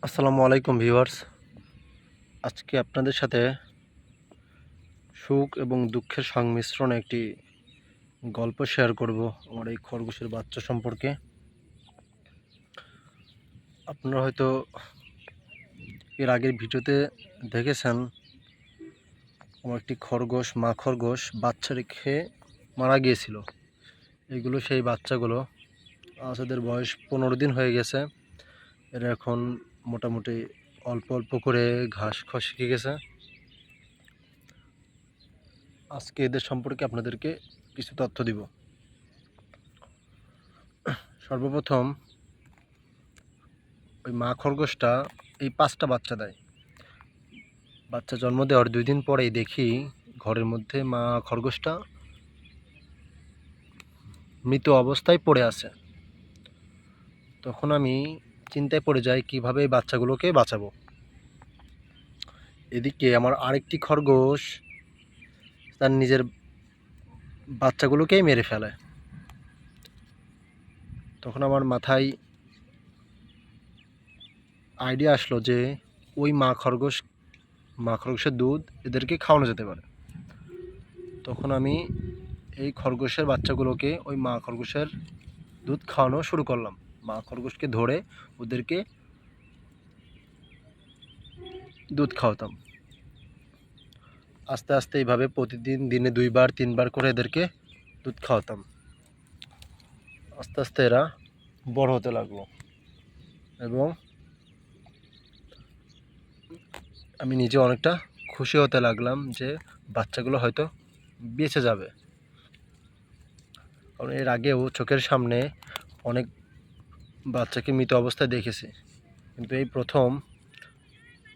আসসালামু আলাইকুম ভিউয়ার্স। আজকে আপনাদের সাথে সুখ এবং দুঃখের সংমিশ্রণে একটি গল্প শেয়ার করব আমার এই খরগোশের বাচ্চা সম্পর্কে। আপনারা হয়তো এর আগের ভিডিওতে দেখেছেন আমার একটি মা খরগোশ বাচ্চা রেখে মারা গিয়েছিল। এগুলো সেই বাচ্চাগুলো। আজ এদের বয়স 15 দিন হয়ে গেছে। এরা এখন মোটামুটি অল্প অল্প করে ঘাস খাওয়া শিখে গেছে। আজকে এদের সম্পর্কে আপনাদেরকে কিছু তথ্য দিব। সর্বপ্রথম ওই মা খরগোশটা এই 5টা বাচ্চা দেয়। বাচ্চা জন্ম দেওয়ার 2 দিন পরেই দেখি ঘরের মধ্যে মা খরগোশটা মৃত অবস্থায় পড়ে আছে। তখন আমি চিন্তায় পড়ে যাই কিভাবে এই বাচ্চাগুলোকে বাঁচাবো। এদিকে আমার আরেকটি খরগোশ তার নিজের বাচ্চাগুলোকেই মেরে ফেলে। তখন আমার মাথায় আইডিয়া আসলো যে ওই মা খরগোশের দুধ এদেরকে খাওয়ানো যেতে পারে। তখন আমি এই খরগোশের বাচ্চাগুলোকে ওই মা খরগোশের দুধ খাওয়ানো শুরু করলাম। মা খরগোশকে ধরে ওদেরকে দুধ খাওয়াতাম। আস্তে আস্তে এইভাবে প্রতিদিন দিনে 2বার 3বার করে এদেরকে দুধ খাওয়াতাম। আস্তে আস্তে এরা বড় হতে লাগলো এবং আমি নিজে অনেকটা খুশি হতে লাগলাম যে বাচ্চাগুলো হয়তো বেঁচে যাবে। কারণ এর আগেও চোখের সামনে অনেক বাচ্চাকে মৃত অবস্থায় দেখেছি, কিন্তু এই প্রথম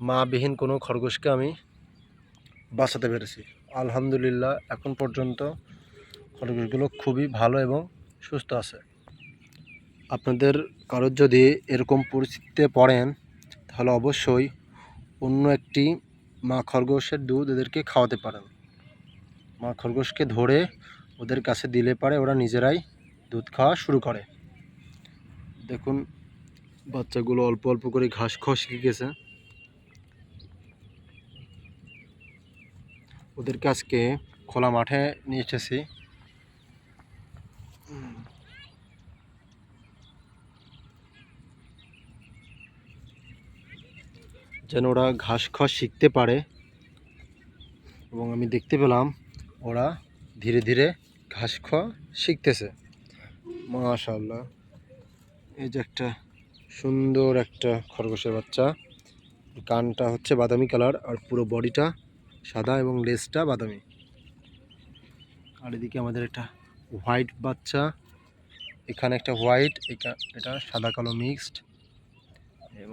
মাবিহীন কোনো খরগোশকে আমি বাঁচাতে পেরেছি। আলহামদুলিল্লাহ, এখন পর্যন্ত খরগোশগুলো খুবই ভালো এবং সুস্থ আছে। আপনাদের কারোর যদি এরকম পরিস্থিতিতে পড়েন তাহলে অবশ্যই অন্য একটি মা খরগোশের দুধ এদেরকে খাওয়াতে পারেন। মা খরগোশকে ধরে ওদের কাছে দিলে পারে ওরা নিজেরাই দুধ খাওয়া শুরু করে। দেখুন, বাচ্চাগুলো অল্প অল্প করে ঘাস খাওয়া শিখে গেছে। ওদেরকে আজকে খোলা মাঠে নিয়ে এসেছি। যেন ওরা ঘাস খাওয়া শিখতে পারে, এবং আমি দেখতে পেলাম ওরা ধীরে ধীরে ঘাস খাওয়া শিখতেছে। মাশাআল্লাহ, এই যে একটা সুন্দর একটা খরগোশের বাচ্চা। কানটা হচ্ছে বাদামি কালার আর পুরো বডিটা সাদা এবং লেজটা বাদামি। আর এদিকে আমাদের একটা হোয়াইট বাচ্চা, এখানে একটা হোয়াইট, এটা সাদা কালো মিক্সড।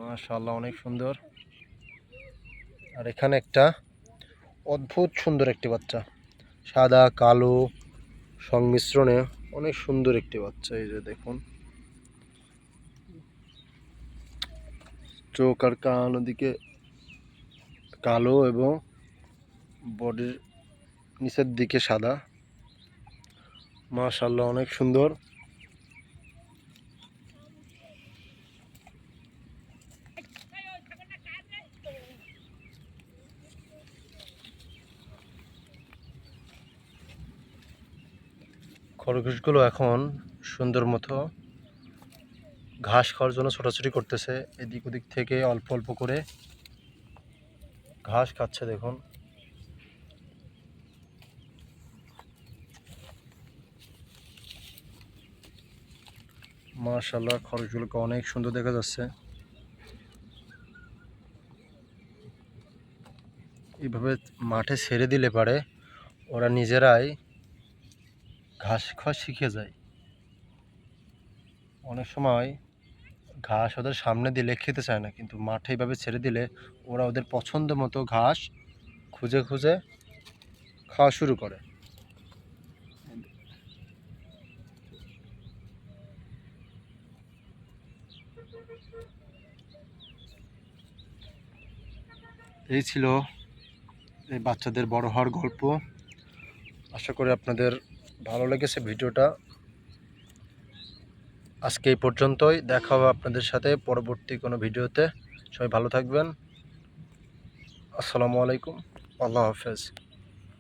মাশাআল্লাহ, অনেক সুন্দর। আর এখানে একটা অদ্ভুত সুন্দর একটি বাচ্চা, সাদা কালো সংমিশ্রণে অনেক সুন্দর একটি বাচ্চা। এই যে দেখুন, চোখ আর কান ওদিকে কালো এবং বডির নিচের দিকে সাদা। মাশাআল্লাহ, অনেক সুন্দর। খরগোশগুলো এখন সুন্দর মতো ঘাস খাওয়ার জন্য ছোটাছুটি করতেছে। এদিক ওদিক থেকে অল্প অল্প করে ঘাস খাচ্ছে। দেখুন, মাশাআল্লাহ, খরগোশগুলোকে অনেক সুন্দর দেখা যাচ্ছে। এইভাবে মাঠে ছেড়ে দিলে পারে ওরা নিজেরাই ঘাস খাওয়া শিখে যায়। অনেক সময় ঘাস ওদের সামনে দিলে খেতে চায় না, কিন্তু মাঠে এইভাবে ছেড়ে দিলে ওরা ওদের পছন্দ মতো ঘাস খুঁজে খুঁজে খাওয়া শুরু করে। এই ছিল এই বাচ্চাদের বড় হওয়ার গল্প। আশা করি আপনাদের ভালো লেগেছে ভিডিওটা। আজকে এই পর্যন্তই, দেখা হবে আপনাদের সাথে পরবর্তী কোনো ভিডিওতে। সবাই ভালো থাকবেন। আসসালামু আলাইকুম, আল্লাহ হাফেজ।